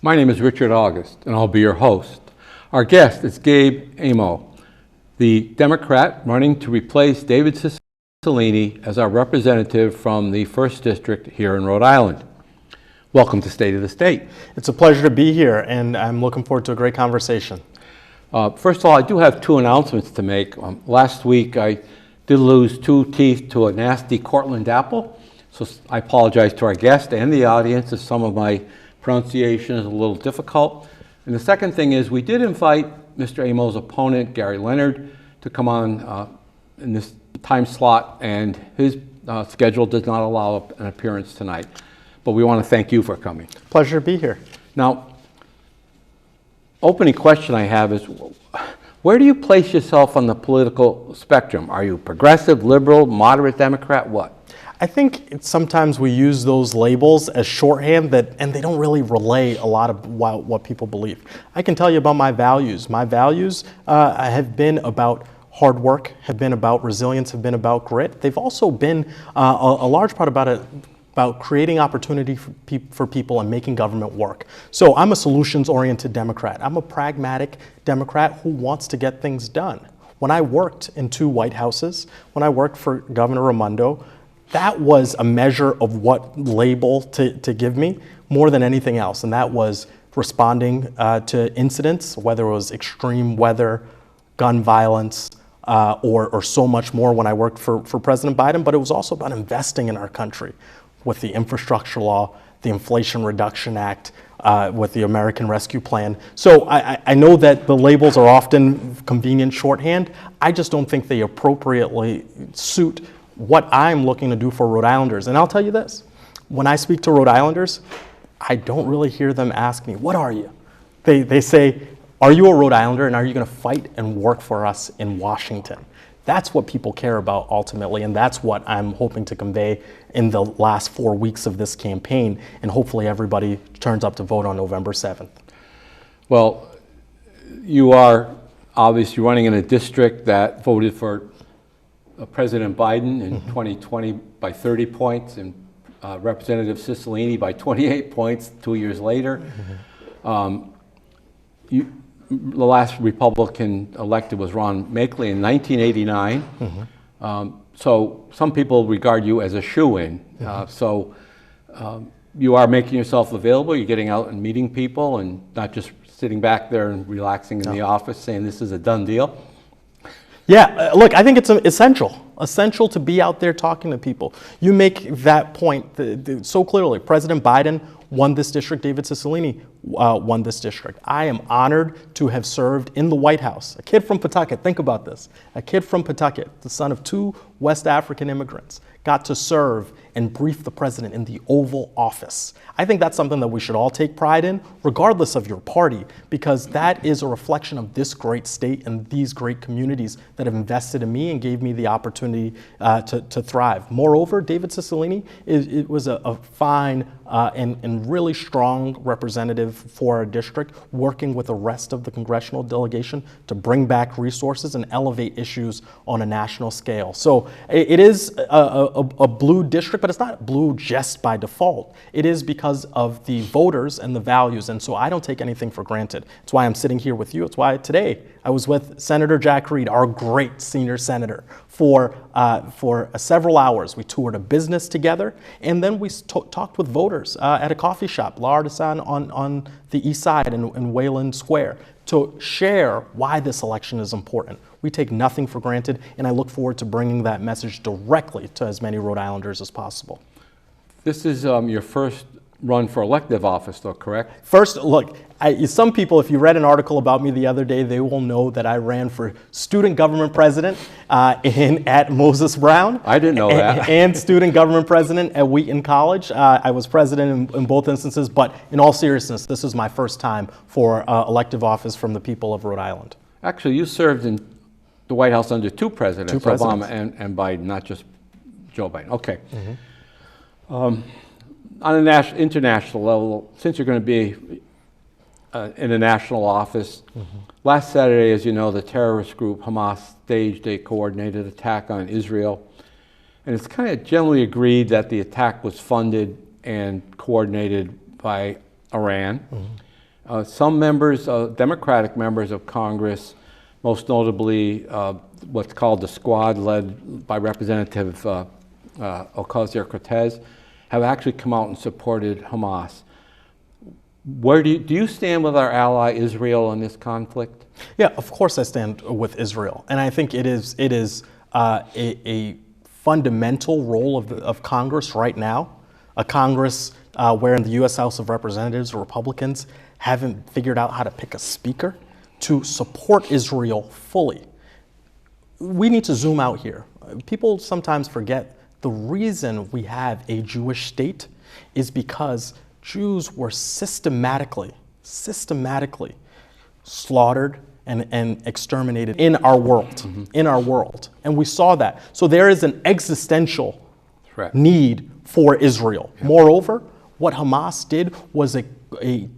My name is Richard August, and I'll be your host. Our guest is Gabe Amo, the Democrat running to replace David Cicilline as our representative from the 1st District here in Rhode Island. Welcome to State of the State. It's a pleasure to be here, and I'm looking forward to a great conversation. First of all, I do have two announcements to make. Last week, I did lose 2 teeth to a nasty Cortland apple, so I apologize to our guest and the audience if some of my pronunciation is a little difficult. And the second thing is we did invite Mr. Amo's opponent, Gary Leonard, to come on in this time slot, and his schedule does not allow an appearance tonight. But we want to thank you for coming. Pleasure to be here. Now, opening question I have is, where do you place yourself on the political spectrum? Are you progressive, liberal, moderate Democrat, what? I think sometimes we use those labels as shorthand and they don't really relay a lot of what people believe. I can tell you about my values. My values have been about hard work, have been about resilience, have been about grit. They've also been a large part about creating opportunity for people and making government work. So I'm a solutions-oriented Democrat. I'm a pragmatic Democrat who wants to get things done. When I worked in 2 White Houses, when I worked for Governor Raimondo, that was a measure of what label to give me more than anything else, and that was responding to incidents, whether it was extreme weather, gun violence, or so much more when I worked for President Biden, but it was also about investing in our country with the infrastructure law, the Inflation Reduction Act, with the American Rescue Plan. So I know that the labels are often convenient shorthand. I just don't think they appropriately suit what I'm looking to do for Rhode Islanders. And I'll tell you this, when I speak to Rhode Islanders, I don't really hear them ask me, what are you? They say, are you a Rhode Islander and are you gonna fight and work for us in Washington? That's what people care about ultimately, and that's what I'm hoping to convey in the last 4 weeks of this campaign, and hopefully everybody turns up to vote on November 7th. Well, you are obviously running in a district that voted for President Biden in 2020 by 30 points and Representative Cicilline by 28 points 2 years later. The last Republican elected was Ron Makeley in 1989. So some people regard you as a shoo-in. You are making yourself available. You're getting out and meeting people and not just sitting back there and relaxing in the office saying this is a done deal. Yeah, look, I think it's essential to be out there talking to people. You make that point so clearly. President Biden won this district, David Cicilline won this district. I am honored to have served in the White House. A kid from Pawtucket, think about this. A kid from Pawtucket, the son of 2 West African immigrants, got to serve and brief the president in the Oval Office. I think that's something that we should all take pride in, regardless of your party, because that is a reflection of this great state and these great communities that have invested in me and gave me the opportunity to thrive. Moreover, David Cicilline was a fine and really strong representative for our district, working with the rest of the congressional delegation to bring back resources and elevate issues on a national scale. So it is a blue district, but it's not blue just by default. It is because of the voters and the values, and so I don't take anything for granted. It's why I'm sitting here with you. It's why today I was with Senator Jack Reed, our great senior senator, for several hours. We toured a business together, and then we talked with voters at a coffee shop, L'Artisan on the east side in Wayland Square, to share why this election is important. We take nothing for granted, and I look forward to bringing that message directly to as many Rhode Islanders as possible. This is your first run for elective office, though, correct? First, look, some people, if you read an article about me the other day, they will know that I ran for student government president at Moses Brown. I didn't know that. And student government president at Wheaton College. I was president in both instances, but in all seriousness, this is my first time for elective office from the people of Rhode Island. Actually, you served in the White House under 2 presidents, Obama and Biden, not just Joe Biden. Okay. On an international level, since you're going to be in a national office, last Saturday, as you know, the terrorist group Hamas staged a coordinated attack on Israel. And it's kind of generally agreed that the attack was funded and coordinated by Iran. Some members, Democratic members of Congress, most notably what's called the Squad, led by Representative Ocasio-Cortez, have actually come out and supported Hamas. Where do you stand with our ally Israel in this conflict? Yeah, of course I stand with Israel, and I think it is a fundamental role of Congress right now, a Congress where in the U.S. House of Representatives, Republicans haven't figured out how to pick a speaker to support Israel fully. We need to zoom out here. People sometimes forget the reason we have a Jewish state is because Jews were systematically slaughtered and exterminated in our world, and we saw that. So there is an existential need for Israel. Yeah. Moreover, what Hamas did was a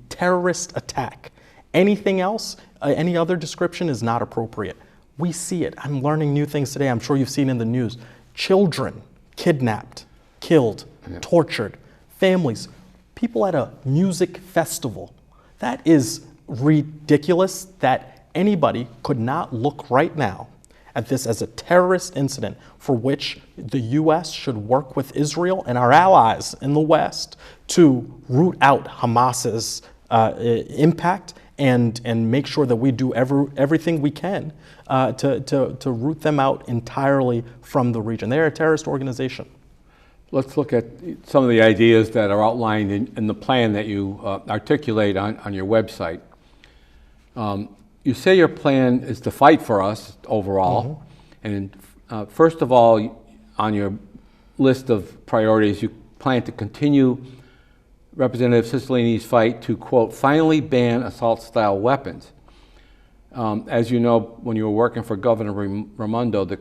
terrorist attack. Anything else, any other description is not appropriate. We see it. I'm learning new things today. I'm sure you've seen in the news. Children kidnapped, killed, tortured, families, people at a music festival. That is ridiculous that anybody could not look right now at this as a terrorist incident for which the U.S. should work with Israel and our allies in the West to root out Hamas's impact and make sure that we do everything we can to root them out entirely from the region. They're a terrorist organization. Let's look at some of the ideas that are outlined in the plan that you articulate on your website. You say your plan is to fight for us overall. Mm-hmm. And first of all, on your list of priorities, you plan to continue Representative Cicilline's fight to, quote, finally ban assault-style weapons. As you know, when you were working for Governor Raimondo, the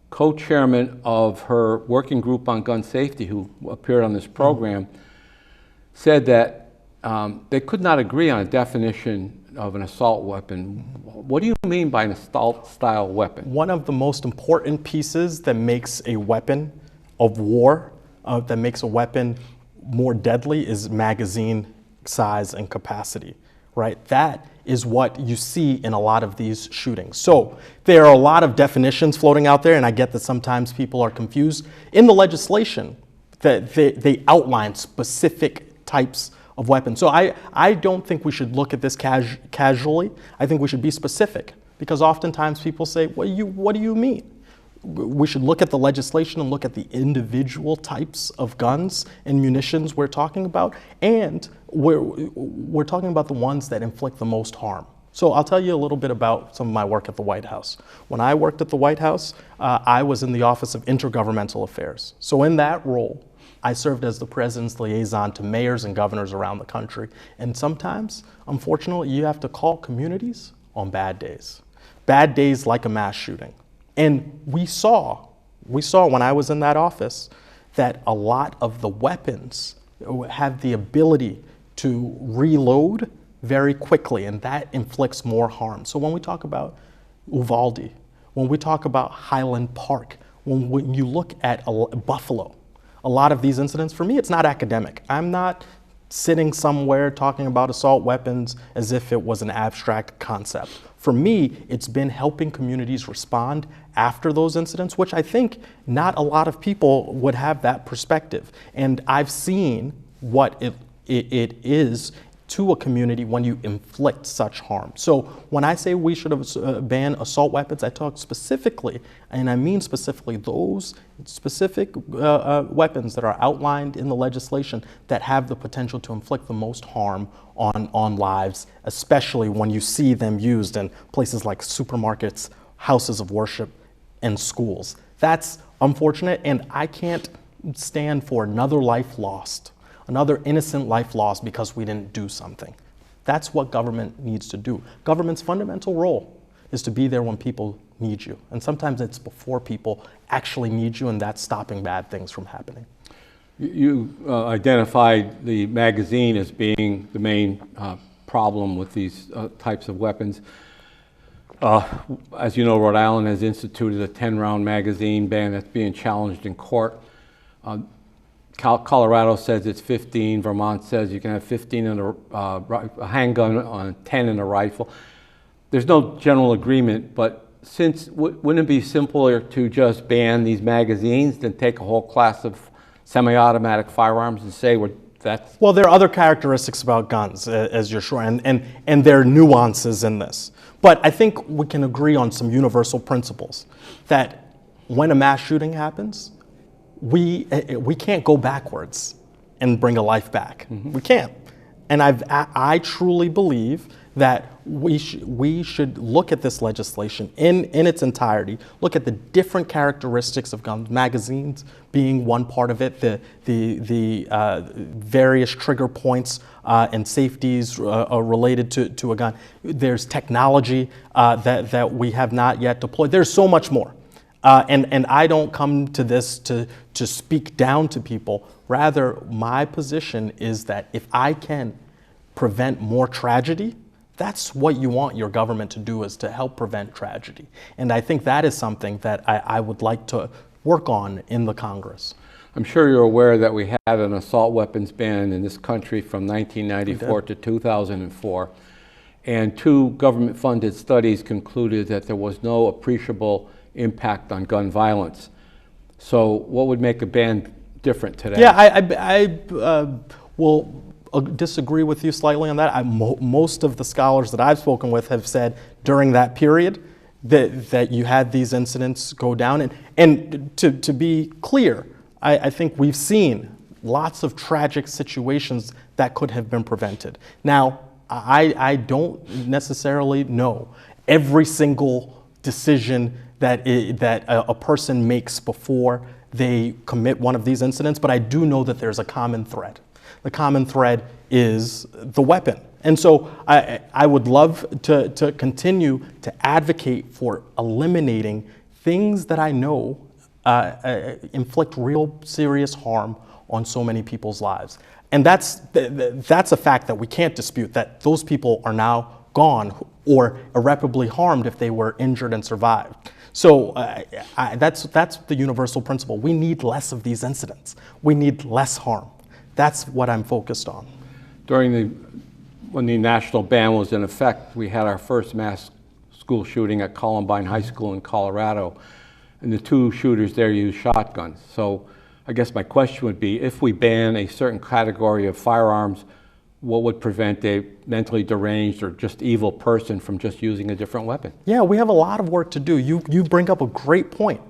co-chairman of her working group on gun safety, who appeared on this program, said that they could not agree on a definition of an assault weapon. What do you mean by an assault-style weapon? One of the most important pieces that makes a weapon of war, that makes a weapon more deadly, is magazine size and capacity, right? That is what you see in a lot of these shootings. So there are a lot of definitions floating out there, and I get that sometimes people are confused. In the legislation, that they outline specific types of weapons. So I don't think we should look at this casually. I think we should be specific, because oftentimes people say, what do you mean? We should look at the legislation and look at the individual types of guns and munitions we're talking about, and we're talking about the ones that inflict the most harm. So I'll tell you a little bit about some of my work at the White House. When I worked at the White House, I was in the Office of Intergovernmental Affairs. So in that role, I served as the president's liaison to mayors and governors around the country. And sometimes, unfortunately, you have to call communities on bad days like a mass shooting. And we saw when I was in that office that a lot of the weapons have the ability to reload very quickly, and that inflicts more harm. So when we talk about Uvalde, when we talk about Highland Park, when you look at Buffalo, a lot of these incidents, for me, it's not academic. I'm not sitting somewhere talking about assault weapons as if it was an abstract concept. For me, it's been helping communities respond after those incidents, which I think not a lot of people would have that perspective. And I've seen what it is to a community when you inflict such harm. So when I say we should have banned assault weapons, I talk specifically, and I mean specifically those specific weapons that are outlined in the legislation that have the potential to inflict the most harm on lives, especially when you see them used in places like supermarkets, houses of worship, and schools. That's unfortunate, and I can't stand for another life lost, another innocent life lost because we didn't do something. That's what government needs to do. Government's fundamental role is to be there when people need you. And sometimes it's before people actually need you, and that's stopping bad things from happening. You identified the magazine as being the main problem with these types of weapons. As you know, Rhode Island has instituted a 10-round magazine ban that's being challenged in court. Colorado says it's 15. Vermont says you can have 15 in a handgun, on 10 in a rifle. There's no general agreement, but wouldn't it be simpler to just ban these magazines than take a whole class of semi-automatic firearms and say that's... Well, there are other characteristics about guns, as you're sure, and there are nuances in this. But I think we can agree on some universal principles that when a mass shooting happens, we can't go backwards and bring a life back. Mm-hmm. We can't. And I truly believe that we should look at this legislation in its entirety, look at the different characteristics of guns, magazines being one part of it, the various trigger points and safeties related to a gun. There's technology that we have not yet deployed. There's so much more. And I don't come to this to speak down to people. Rather, my position is that if I can prevent more tragedy, that's what you want your government to do, is to help prevent tragedy. And I think that is something that I would like to work on in the Congress. I'm sure you're aware that we had an assault weapons ban in this country from 1994 to 2004. And 2 government-funded studies concluded that there was no appreciable impact on gun violence. So what would make a ban different today? Yeah, I will disagree with you slightly on that. Most of the scholars that I've spoken with have said during that period that you had these incidents go down. And to be clear, I think we've seen lots of tragic situations that could have been prevented. Now, I don't necessarily know every single decision that a person makes before they commit one of these incidents, but I do know that there's a common thread. The common thread is the weapon. And so I would love to continue to advocate for eliminating things that I know inflict real serious harm on so many people's lives. And that's a fact that we can't dispute, that those people are now gone or irreparably harmed if they were injured and survived. So that's the universal principle. We need less of these incidents. We need less harm. That's what I'm focused on. When the national ban was in effect, we had our first mass school shooting at Columbine High School in Colorado, and the 2 shooters there used shotguns. So I guess my question would be, if we ban a certain category of firearms, what would prevent a mentally deranged or just evil person from just using a different weapon? Yeah, we have a lot of work to do. You bring up a great point.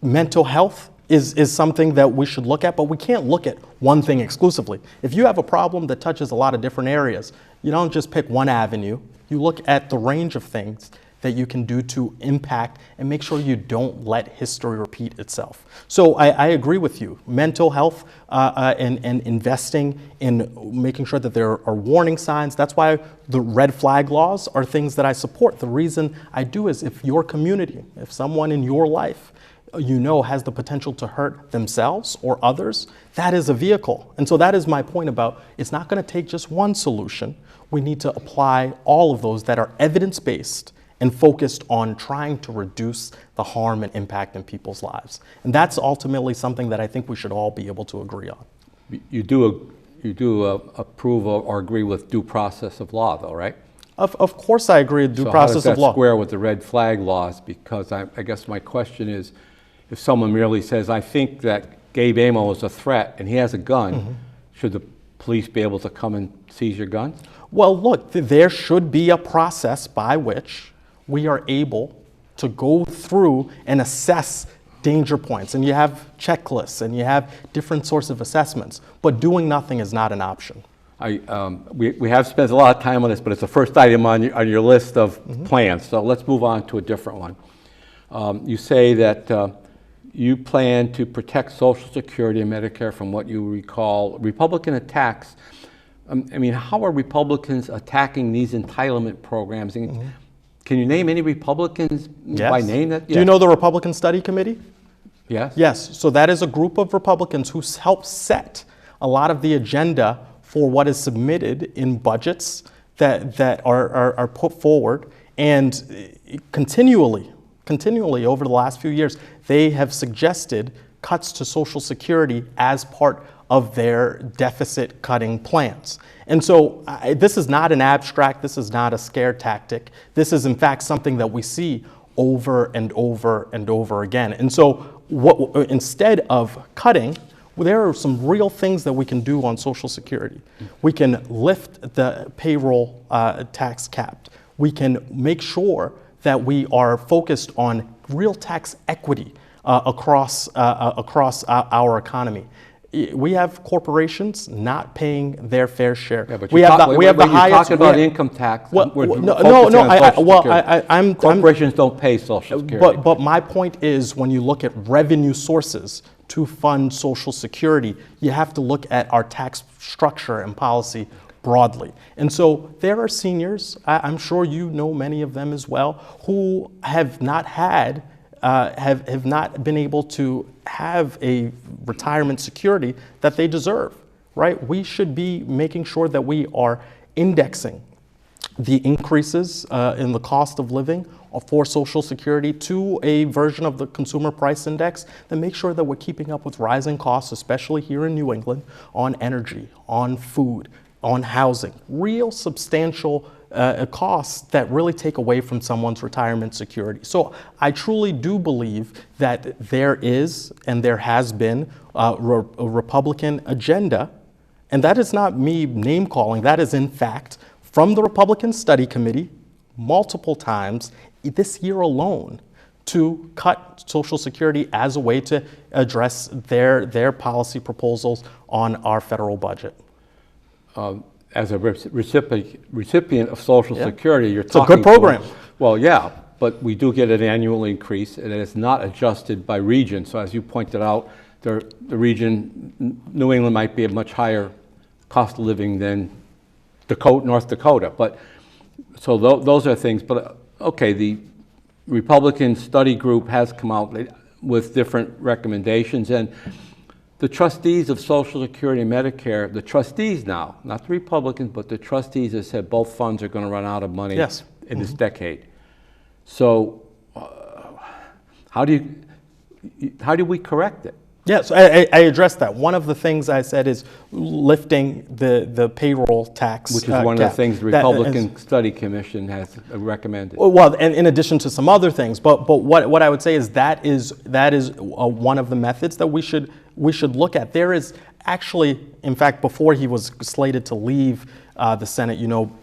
Mental health is something that we should look at, but we can't look at one thing exclusively. If you have a problem that touches a lot of different areas, you don't just pick one avenue. You look at the range of things that you can do to impact and make sure you don't let history repeat itself. So I agree with you. Mental health and investing in making sure that there are warning signs. That's why the red flag laws are things that I support. The reason I do is if your community, if someone in your life has the potential to hurt themselves or others, that is a vehicle. And so that is my point about, it's not going to take just one solution. We need to apply all of those that are evidence-based and focused on trying to reduce the harm and impact in people's lives. And that's ultimately something that I think we should all be able to agree on. You do approve or agree with due process of law, though, right? Of course I agree with due process of law. So how does that square with the red flag laws? Because I guess my question is, if someone merely says, I think that Gabe Amo is a threat and he has a gun, should the police be able to come and seize your guns? Well, look, there should be a process by which we are able to go through and assess danger points. And you have checklists and you have different sorts of assessments, but doing nothing is not an option. We have spent a lot of time on this, but it's the first item on your list of plans. So let's move on to a different one. You say that you plan to protect Social Security and Medicare from what you recall Republican attacks. I mean, how are Republicans attacking these entitlement programs? And can you name any Republicans by name? Do you know the Republican Study Committee? Yes. Yes. So that is a group of Republicans who help set a lot of the agenda for what is submitted in budgets that are put forward, and continually over the last few years, they have suggested cuts to Social Security as part of their deficit cutting plans. And so this is not an abstract, this is not a scare tactic. This is in fact something that we see over and over and over again. And so instead of cutting, there are some real things that we can do on Social Security. We can lift the payroll tax cap. We can make sure that we are focused on real tax equity across our economy. We have corporations not paying their fair share. Yeah, but we have the highest. You're talking about income tax. Well, We're no. focusing on corporations don't pay Social Security. But my point is, when you look at revenue sources to fund Social Security, you have to look at our tax structure and policy broadly. And so there are seniors, I'm sure you know many of them as well, who have not had, have not been able to have a retirement security that they deserve, right? We should be making sure that we are indexing the increases in the cost of living for Social Security to a version of the Consumer Price Index that makes sure that we're keeping up with rising costs, especially here in New England, on energy, on food, on housing, real substantial costs that really take away from someone's retirement security. So I truly do believe that there is and there has been a Republican agenda, and that is not me name calling, that is in fact from the Republican Study Committee multiple times this year alone to cut Social Security as a way to address their policy proposals on our federal budget. As a recipient of Social Security, you're talking. It's a good program. Well, yeah, but we do get an annual increase, and it's not adjusted by region. So as you pointed out, the region, New England might be a much higher cost of living than North Dakota. But so those are things. But okay, the Republican study group has come out with different recommendations, and the trustees of Social Security and Medicare, the trustees now, not the Republicans, but the trustees have said both funds are going to run out of money in this decade. So how do we correct it? Yes, I addressed that. One of the things I said is lifting the payroll tax, which is one of the things the Republican Study Commission has recommended. Well, and in addition to some other things, but what I would say is that is one of the methods that we should look at. There is actually, in fact, before he was slated to leave the Senate,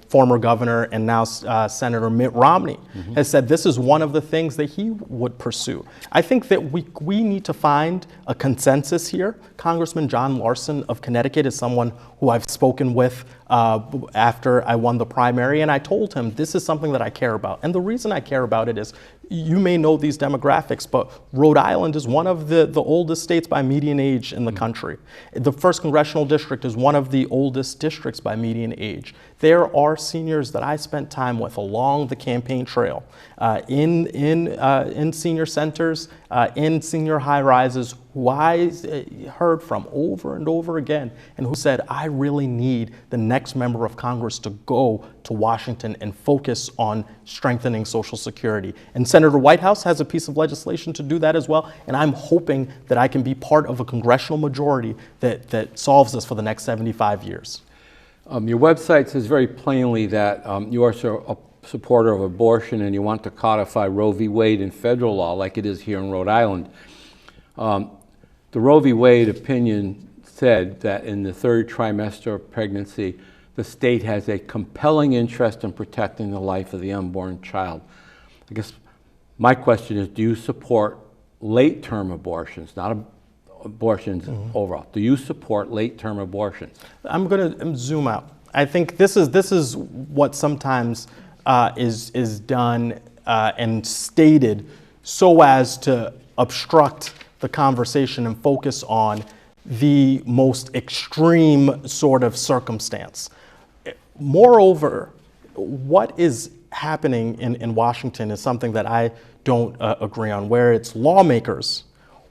former governor and now Senator Mitt Romney has said this is one of the things that he would pursue. I think that we need to find a consensus here. Congressman John Larson of Connecticut is someone who I've spoken with after I won the primary, and I told him this is something that I care about. And the reason I care about it is, you may know these demographics, but Rhode Island is one of the oldest states by median age in the country. The 1st Congressional District is one of the oldest districts by median age. There are seniors that I spent time with along the campaign trail, in senior centers, in senior high-rises, who I heard from over and over again, and who said, I really need the next member of Congress to go to Washington and focus on strengthening Social Security. And Senator Whitehouse has a piece of legislation to do that as well, and I'm hoping that I can be part of a congressional majority that solves this for the next 75 years. Your website says very plainly that you are a supporter of abortion and you want to codify Roe v. Wade in federal law like it is here in Rhode Island. The Roe v. Wade opinion said that in the 3rd trimester of pregnancy, the state has a compelling interest in protecting the life of the unborn child. I guess my question is, do you support late-term abortions, not abortions overall? Do you support late-term abortions? I'm going to zoom out. I think this is what sometimes is done and stated so as to obstruct the conversation and focus on the most extreme sort of circumstance. Moreover, what is happening in Washington is something that I don't agree on, where it's lawmakers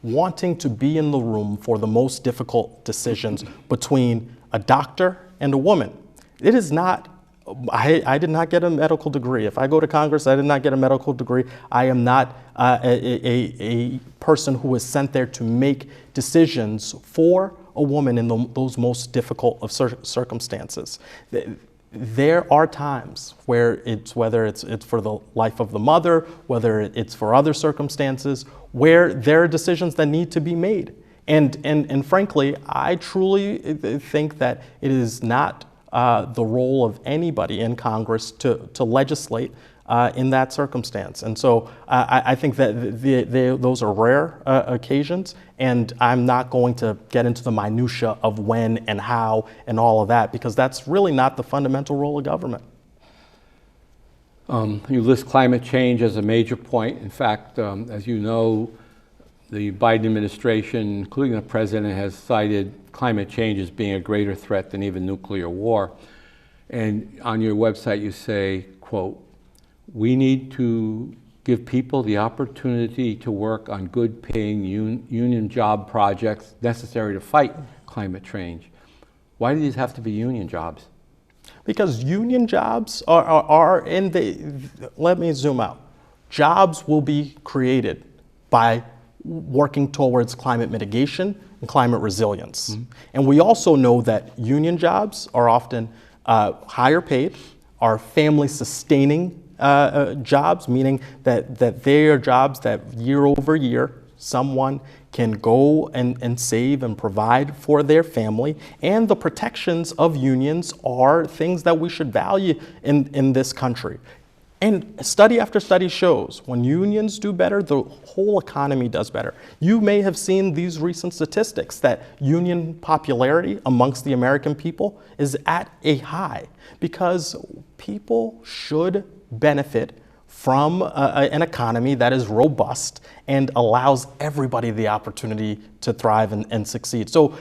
wanting to be in the room for the most difficult decisions between a doctor and a woman. It is not I did not get a medical degree. If I go to Congress, I did not get a medical degree. I am not a person who is sent there to make decisions for a woman in those most difficult of circumstances. There are times where whether it's for the life of the mother, whether it's for other circumstances, where there are decisions that need to be made. And frankly, I truly think that it is not the role of anybody in Congress to legislate in that circumstance. And so I think that those are rare occasions, and I'm not going to get into the minutia of when and how and all of that, because that's really not the fundamental role of government. You list climate change as a major point. In fact, as you know, the Biden administration, including the president, has cited climate change as being a greater threat than even nuclear war. And on your website you say, quote, "We need to give people the opportunity to work on good paying union job projects necessary to fight climate change." Why do these have to be union jobs? Because union jobs are in let me zoom out. Jobs will be created by working towards climate mitigation and climate resilience. Mm-hmm. And we also know that union jobs are often higher paid, are family sustaining jobs, meaning that they are jobs that year over year someone can go and save and provide for their family. And the protections of unions are things that we should value in this country. And study after study shows when unions do better, the whole economy does better. You may have seen these recent statistics that union popularity amongst the American people is at a high, because people should benefit from an economy that is robust and allows everybody the opportunity to thrive and succeed. So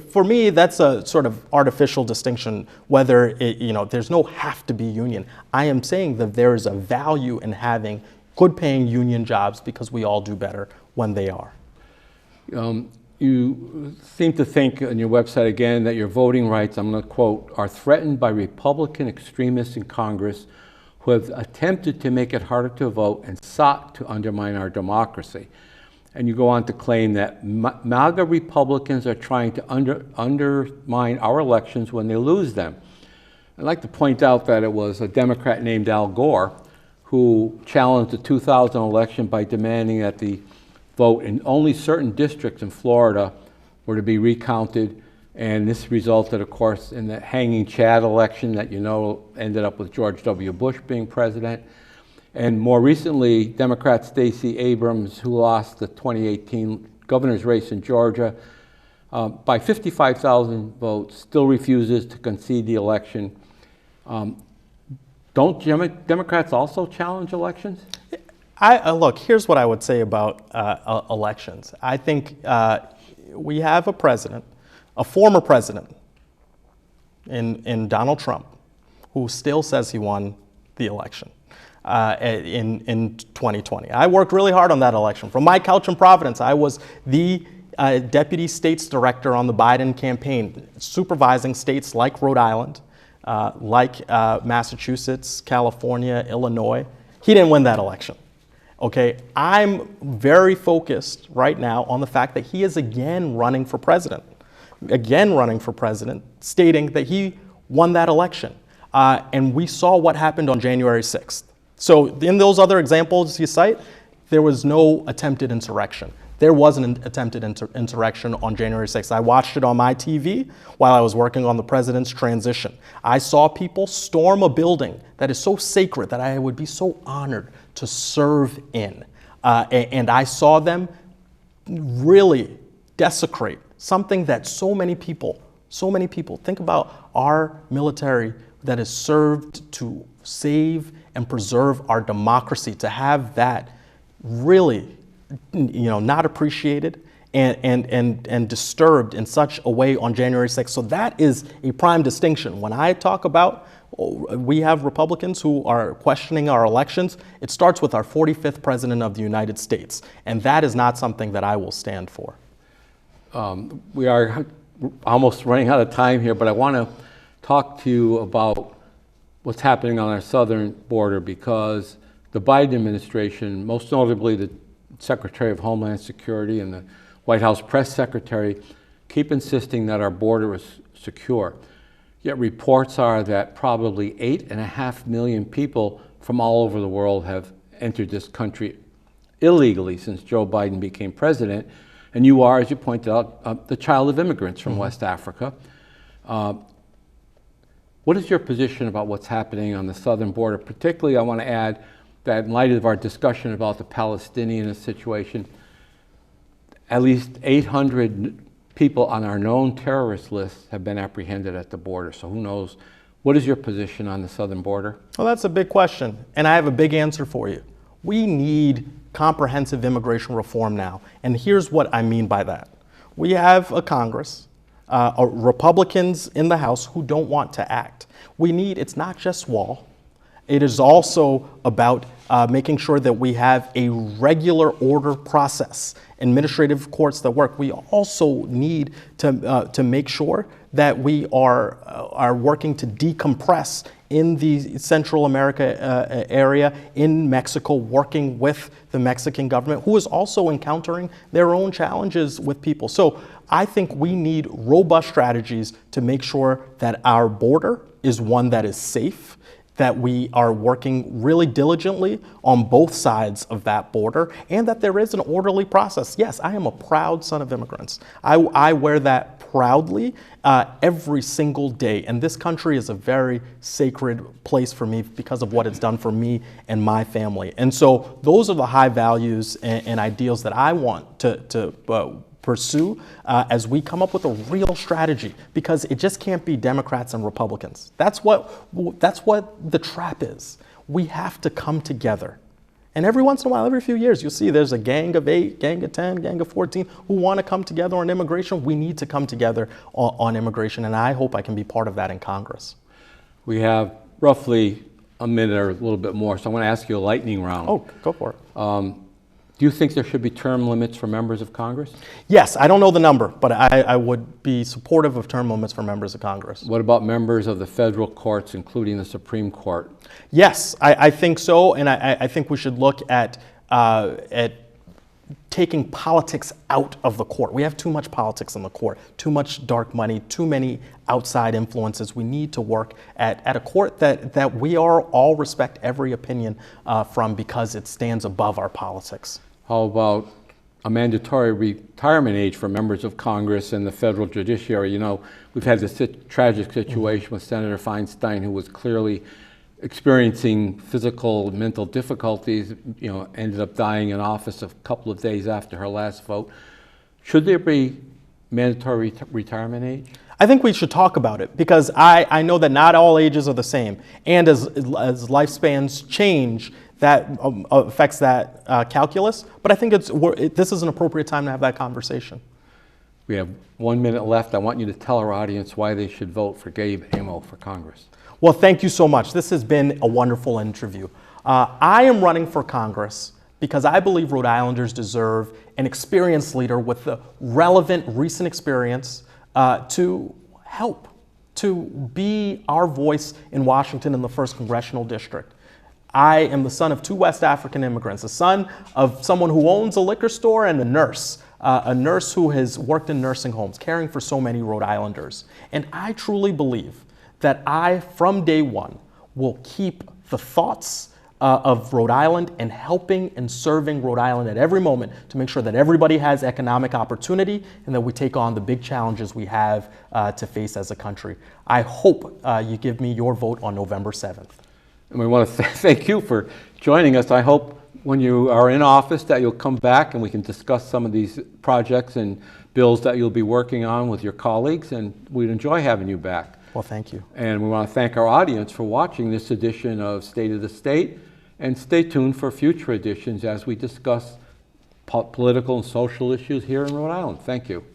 for me, that's a sort of artificial distinction, whether there's no have to be union. I am saying that there is a value in having good paying union jobs because we all do better when they are. You seem to think on your website again that your voting rights, I'm going to quote, "are threatened by Republican extremists in Congress who have attempted to make it harder to vote and sought to undermine our democracy." And you go on to claim that MAGA Republicans are trying to undermine our elections when they lose them. I'd like to point out that it was a Democrat named Al Gore who challenged the 2000 election by demanding that the vote in only certain districts in Florida were to be recounted. And this resulted, of course, in the hanging Chad election that ended up with George W. Bush being president. And more recently, Democrat Stacey Abrams, who lost the 2018 governor's race in Georgia by 55,000 votes, still refuses to concede the election. Don't Democrats also challenge elections? Look, here's what I would say about elections. I think we have a former president in Donald Trump, who still says he won the election in 2020. I worked really hard on that election. From my couch in Providence, I was the deputy states director on the Biden campaign, supervising states like Rhode Island, like Massachusetts, California, Illinois. He didn't win that election. Okay, I'm very focused right now on the fact that he is again running for president, stating that he won that election. And we saw what happened on January 6th. So in those other examples you cite, there was no attempted insurrection. There was an attempted insurrection on January 6th. I watched it on my TV while I was working on the president's transition. I saw people storm a building that is so sacred that I would be so honored to serve in. And I saw them really desecrate something that so many people, think about our military that has served to save and preserve our democracy, to have that really not appreciated and disturbed in such a way on January 6th. So that is a prime distinction. When I talk about we have Republicans who are questioning our elections, it starts with our 45th president of the United States. And that is not something that I will stand for. We are almost running out of time here, but I want to talk to you about what's happening on our southern border, because the Biden administration, most notably the Secretary of Homeland Security and the White House press secretary, keep insisting that our border is secure. Yet reports are that probably 8.5 million people from all over the world have entered this country illegally since Joe Biden became president. And you are, as you pointed out, the child of immigrants from West Africa. What is your position about what's happening on the southern border? Particularly, I want to add that in light of our discussion about the Palestinian situation, at least 800 people on our known terrorist list have been apprehended at the border. So who knows? What is your position on the southern border? Well, that's a big question, and I have a big answer for you. We need comprehensive immigration reform now, and here's what I mean by that. We have a Congress, Republicans in the House who don't want to act. It's not just wall. It is also about making sure that we have a regular order process, administrative courts that work. We also need to make sure that we are working to decompress in the Central America area, in Mexico, working with the Mexican government, who is also encountering their own challenges with people. So I think we need robust strategies to make sure that our border is one that is safe, that we are working really diligently on both sides of that border, and that there is an orderly process. Yes, I am a proud son of immigrants. I wear that proudly every single day, and this country is a very sacred place for me because of what it's done for me and my family. And so those are the high values and ideals that I want to pursue as we come up with a real strategy, because it just can't be Democrats and Republicans. That's what the trap is. We have to come together. And every once in a while, every few years, you'll see there's a gang of 8, gang of 10, gang of 14 who want to come together on immigration. We need to come together on immigration, and I hope I can be part of that in Congress. We have roughly a minute or a little bit more, so I want to ask you a lightning round. Oh, go for it. Do you think there should be term limits for members of Congress? Yes, I don't know the number, but I would be supportive of term limits for members of Congress. What about members of the federal courts, including the Supreme Court? Yes, I think so, and I think we should look at taking politics out of the court. We have too much politics in the court, too much dark money, too many outside influences. We need to work at a court that we all respect every opinion from, because it stands above our politics. How about a mandatory retirement age for members of Congress and the federal judiciary? You know, we've had this tragic situation with Senator Feinstein, who was clearly experiencing physical and mental difficulties, ended up dying in office a couple of days after her last vote. Should there be mandatory retirement age? I think we should talk about it, because I know that not all ages are the same. And as lifespans change, that affects that calculus. But I think this is an appropriate time to have that conversation. We have 1 minute left. I want you to tell our audience why they should vote for Gabe Amo for Congress. Well, thank you so much. This has been a wonderful interview. I am running for Congress because I believe Rhode Islanders deserve an experienced leader with the relevant recent experience to help, to be our voice in Washington in the 1st Congressional District. I am the son of 2 West African immigrants, the son of someone who owns a liquor store and a nurse who has worked in nursing homes, caring for so many Rhode Islanders. And I truly believe that I, from day one, will keep the thoughts of Rhode Island and helping and serving Rhode Island at every moment to make sure that everybody has economic opportunity and that we take on the big challenges we have to face as a country. I hope you give me your vote on November 7th. And we want to thank you for joining us. I hope when you are in office that you'll come back and we can discuss some of these projects and bills that you'll be working on with your colleagues, and we'd enjoy having you back. Well, thank you. And we want to thank our audience for watching this edition of State of the State, and stay tuned for future editions as we discuss political and social issues here in Rhode Island. Thank you.